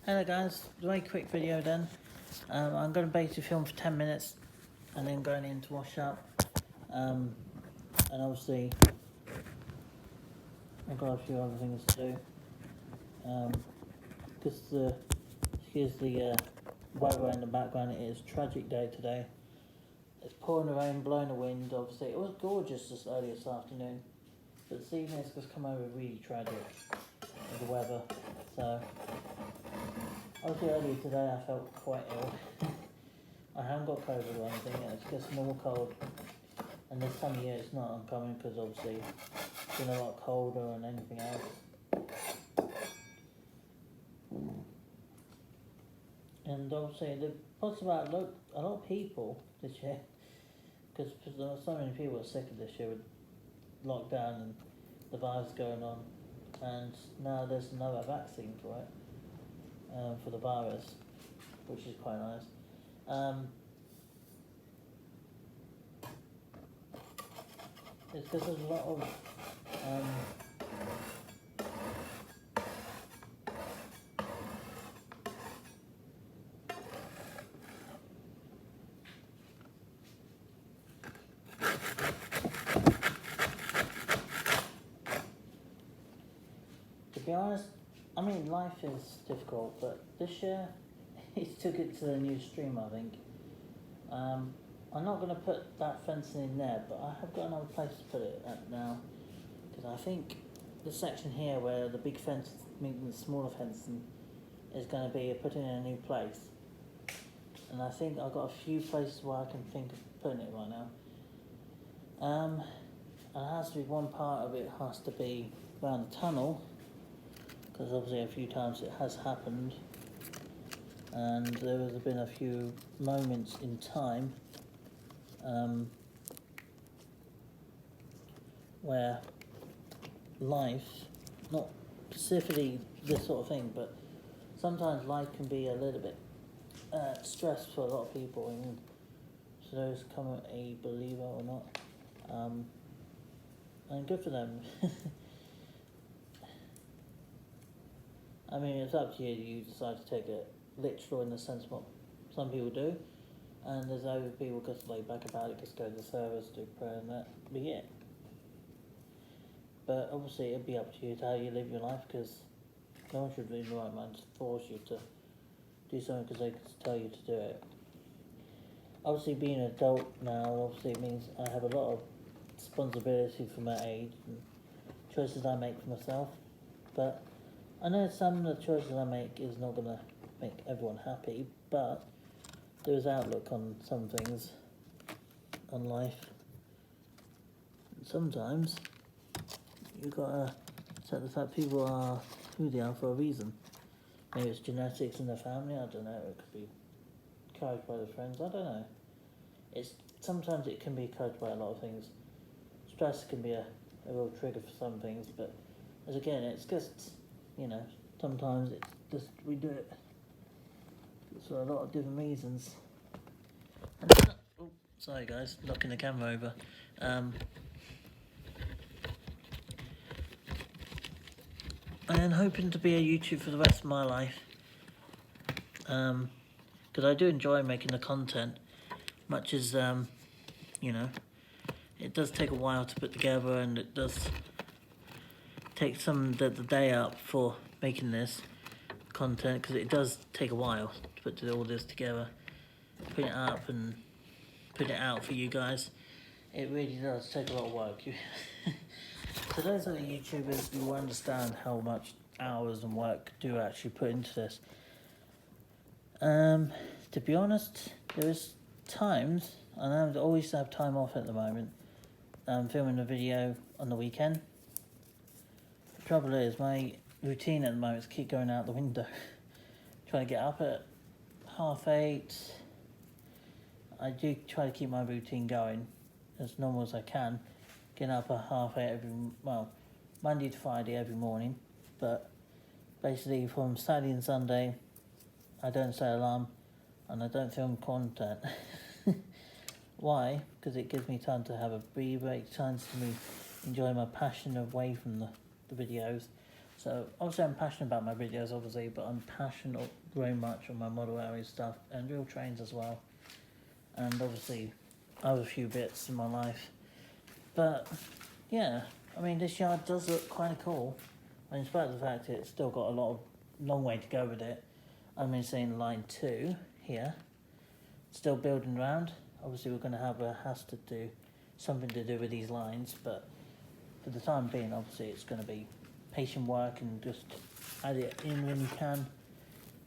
Hello guys, very quick video then. I'm going to basically film for 10 minutes and then going in to wash up. And obviously I've got a few other things to do. Because excuse the weather in the background, it is a tragic day today. It's pouring the rain, blowing the wind. Obviously it was gorgeous this earlier this afternoon, but this evening it's just come over really tragic with the weather. So obviously earlier today I felt quite ill. I haven't got COVID or anything, it's just normal cold. And this time of year it's not uncommon because obviously it's been a lot colder than anything else. And obviously the plus about a lot of people this year, because there were so many people sick of this year with lockdown and the virus going on, and now there's another vaccine for it, for the virus, which is quite nice. It's because there's a lot of to be honest, I mean life is difficult, but this year it took it to the new stream, I think. I'm not going to put that fencing in there, but I have got another place to put it at now, because I think the section here where the big fence meeting the smaller fencing is going to be put in a new place, and I think I've got a few places where I can think of putting it right now. And it has to be one part of it has to be around the tunnel, because obviously a few times it has happened, and there has been a few moments in time where life, not specifically this sort of thing, but sometimes life can be a little bit stressed for a lot of people, and so those come a believer or not, and good for them. I mean, it's up to you. You decide to take it literal in the sense of what some people do, and there's other people just lay back about it, just go to the service, do prayer, and that be it. But obviously, it'd be up to you to how you live your life, because no one should be in the right mind to force you to do something because they tell you to do it. Obviously, being an adult now, obviously it means I have a lot of responsibility for my age and choices I make for myself, but I know some of the choices I make is not going to make everyone happy, but there is outlook on some things on life. And sometimes you've got to accept the fact people are who they are for a reason. Maybe it's genetics in the family, I don't know, it could be encouraged by the friends, I don't know. Sometimes it can be encouraged by a lot of things. Stress can be a real trigger for some things, but as again, it's just, you know, sometimes it's just, we do it for a lot of different reasons. And oh, sorry guys, knocking the camera over. And hoping to be a YouTuber for the rest of my life. Because I do enjoy making the content, much as, you know, it does take a while to put together, and it does take the day up for making this content, because it does take a while to put all this together, put it up and put it out for you guys. It really does take a lot of work. For those other YouTubers, you will understand how much hours and work do actually put into this. To be honest, there is times, and I always have time off at the moment, I'm filming a video on the weekend. The trouble is, my routine at the moment is keep going out the window. Trying to get up at 8:30. I do try to keep my routine going as normal as I can. Getting up at 8:30 Monday to Friday every morning. But basically from Saturday and Sunday, I don't set alarm and I don't film content. Why? Because it gives me time to have a breather, it time to me enjoy my passion away from the videos. So So obviously I'm passionate about my videos, obviously, but I'm passionate very much on my model area stuff and real trains as well. And obviously other few bits in my life. But yeah, I mean, this yard does look kind of cool. And in spite of the fact it's still got long way to go with it. I'm seeing line 2 here, still building around. Obviously we're going to have to do something to do with these lines, but for the time being, obviously it's going to be patient work and just add it in when you can.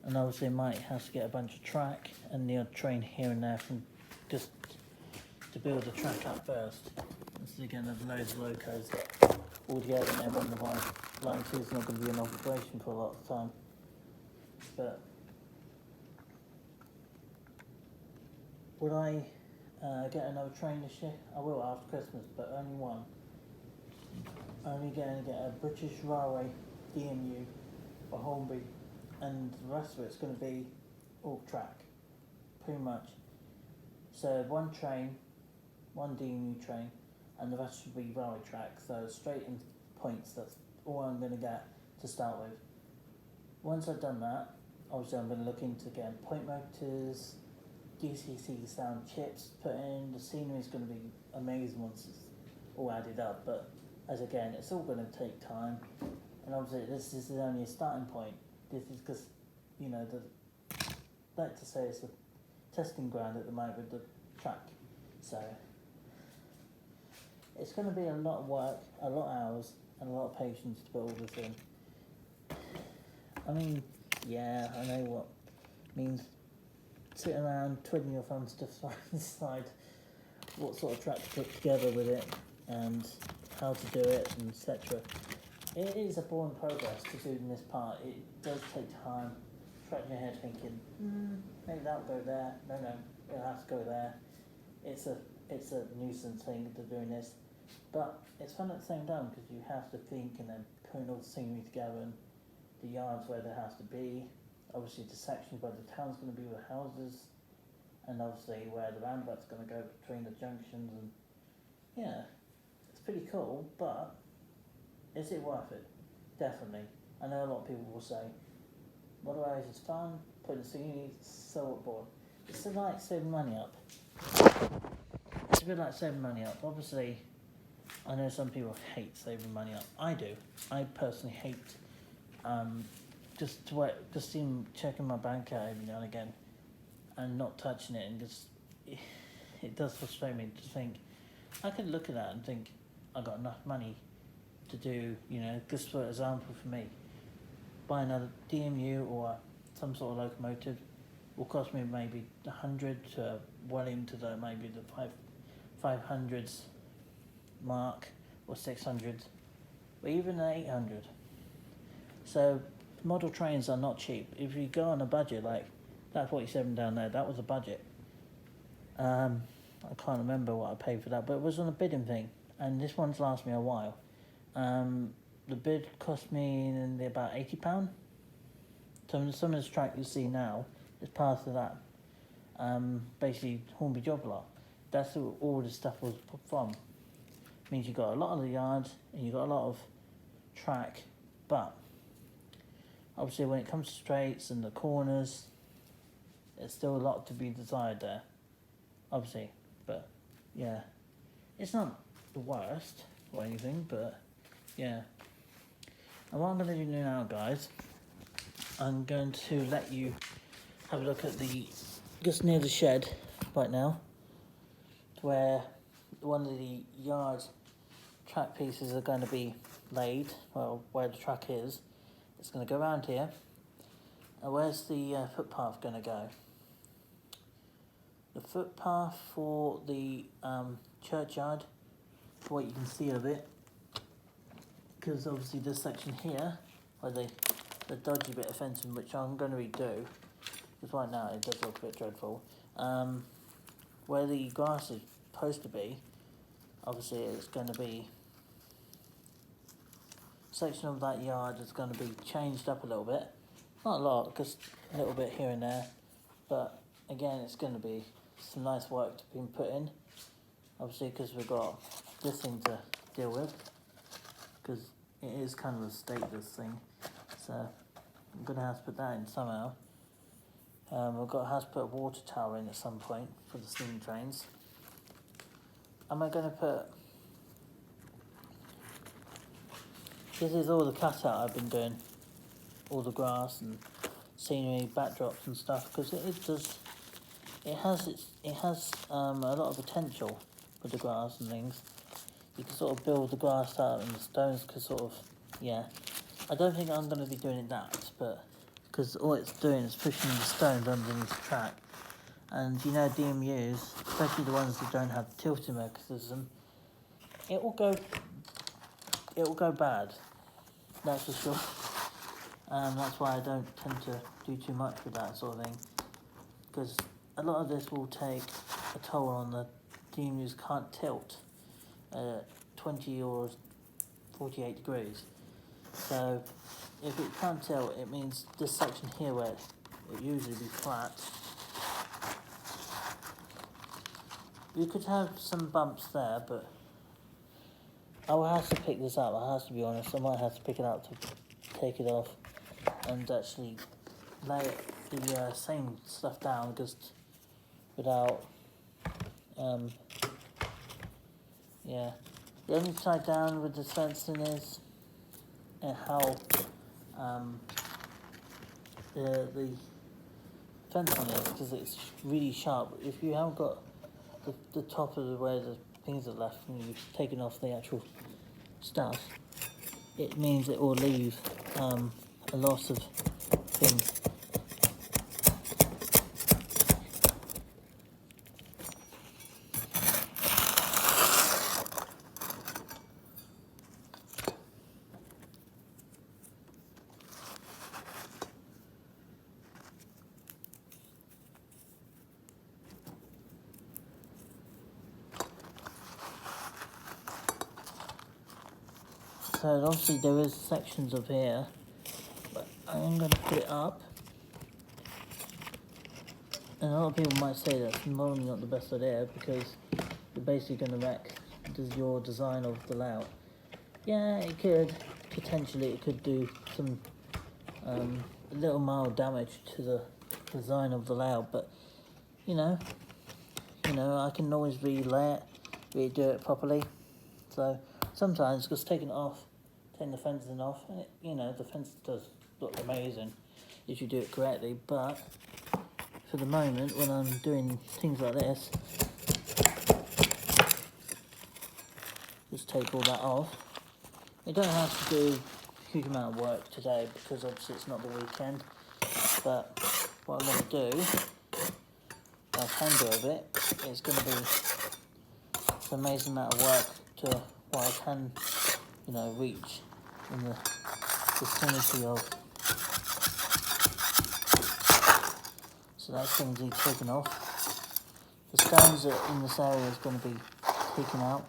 And obviously might have to get a bunch of track and the odd train here and there from just to build the track up first. Instead of getting loads of locos all together and then when the line 2 is not going to be in operation for a lot of time. But would I get another train this year? I will after Christmas, but only one. Only going to get a British Railway DMU for Hornby, and the rest of it's going to be all track, pretty much. So one train, one DMU train, and the rest should be railway track, so straight in points. That's all I'm going to get to start with. Once I've done that, obviously I'm going to look into getting point motors, DCC sound chips put in. The scenery is going to be amazing once it's all added up, but as again, it's all going to take time, and obviously this is only a starting point. This is because, like to say it's a testing ground at the moment with the track, so it's going to be a lot of work, a lot of hours, and a lot of patience to put all this in. I mean, yeah, I know what it means sitting around twiddling your thumbs to decide what sort of track to put together with it and how to do it, and etc. It is a boring progress to do in this part. It does take time, scratching your head thinking, maybe that'll go there, no, it'll have to go there. It's a nuisance thing to doing this, but it's fun at the same time because you have to think and then putting all the scenery together and the yards where there has to be, obviously the sections where the town's going to be with houses, and obviously where the roundabout's going to go between the junctions, and yeah, it's pretty cool, but is it worth it? Definitely. I know a lot of people will say, model areas is fun, putting the scenery is so bored. It's like saving money up. It's a bit like saving money up. Obviously, I know some people hate saving money up. I do. I personally hate just checking my bank out every now and again and not touching it, and just it does frustrate me to think I could look at that and think I got enough money to do, just for example for me, buy another DMU or some sort of locomotive will cost me maybe 100 to well into maybe the 500s mark or 600s, or even 800. So model trains are not cheap. If you go on a budget like that 47 down there, that was a budget. I can't remember what I paid for that, but it was on a bidding thing, and this one's lasted me a while. The bid cost me about £80. Some of this track you see now is part of that. Basically Hornby job lot. That's who all this stuff was from. It means you got a lot of the yards and you got a lot of track, but obviously when it comes to straights and the corners, there's still a lot to be desired there. Obviously, but yeah, it's not the worst or anything, but yeah. And what I'm going to do now, guys, I'm going to let you have a look at just near the shed right now, where one of the yard track pieces are going to be laid, well, where the track is. It's going to go around here. And where's the footpath going to go? The footpath for the churchyard, for what you can see of it, because obviously this section here, where the dodgy bit of fencing, which I'm going to redo, because right now it does look a bit dreadful, where the grass is supposed to be, obviously it's going to be, section of that yard is going to be changed up a little bit, not a lot, just a little bit here and there, but again it's going to be some nice work to be put in, obviously because we've got this thing to deal with, because it is kind of a stateless thing. So I'm going to have to put that in somehow. We've got to have to put a water tower in at some point for the steam trains. Am I going to put... This is all the cutout I've been doing. All the grass and scenery, backdrops and stuff, because it has a lot of potential with the grass and things. You can sort of build the grass out and the stones can sort of, yeah. I don't think I'm going to be doing that, but because all it's doing is pushing the stones underneath the track. And you know, DMUs, especially the ones that don't have tilting mechanism, it will go bad. That's for sure. That's why I don't tend to do too much with that sort of thing, because a lot of this will take a toll on the DMUs can't tilt 20 or 48 degrees. So if it can't tilt, it means this section here where it usually be flat, you could have some bumps there, but I will have to pick this up. I have to be honest. I might have to pick it up to take it off and actually lay the same stuff down, just without yeah. The only side down with the fencing is how the fencing is, because it's really sharp. If you haven't got the top of where the things are left and you've taken off the actual stuff, it means it will leave a lot of things. So obviously there is sections of here, but I am going to put it up. And a lot of people might say that's probably not the best idea, because you're basically going to wreck your design of the layout. Yeah, it could, potentially it could do some little mild damage to the design of the layout, but you know, I can always relay it, redo it properly. So sometimes just taking the fencing off, and the fence does look amazing if you do it correctly, but for the moment when I'm doing things like this, just take all that off. You don't have to do a huge amount of work today because obviously it's not the weekend, but what I want to do, what I can do of it, is going to be an amazing amount of work to what I can, reach in the vicinity of. So that's going to be taken off. The stones that in this area is going to be taken out.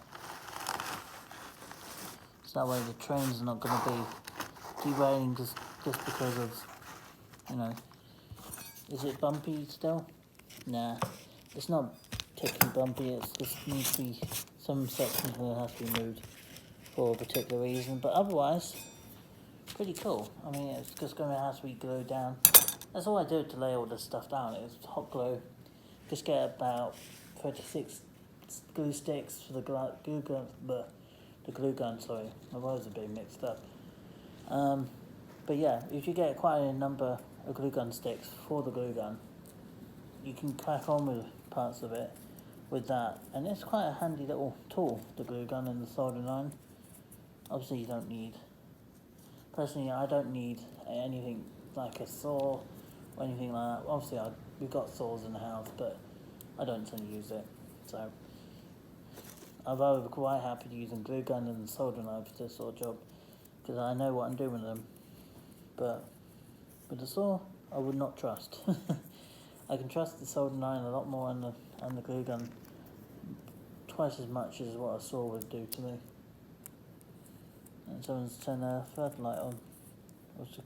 So that way the trains are not going to be derailing just because of, is it bumpy still? Nah, it's not particularly bumpy, it just needs to be, some sections will have to be moved for a particular reason, but otherwise, pretty cool. I mean, it's just going to have to be glued down. That's all I do to lay all this stuff down, is hot glue. Just get about 36 glue sticks for the glue gun, sorry, my words are being mixed up. But yeah, if you get quite a number of glue gun sticks for the glue gun, you can crack on with parts of it with that, and it's quite a handy little tool, the glue gun and the soldering iron. Obviously you don't need, personally I don't need anything like a saw or anything like that. Obviously we've got saws in the house, but I don't tend to use it, so I'm rather quite happy to use a glue gun and soldering iron for this sort of job, because I know what I'm doing with them. But with the saw, I would not trust. I can trust the soldering iron a lot more, and the glue gun twice as much as what a saw would do to me. And someone's turned their floodlight on. What's the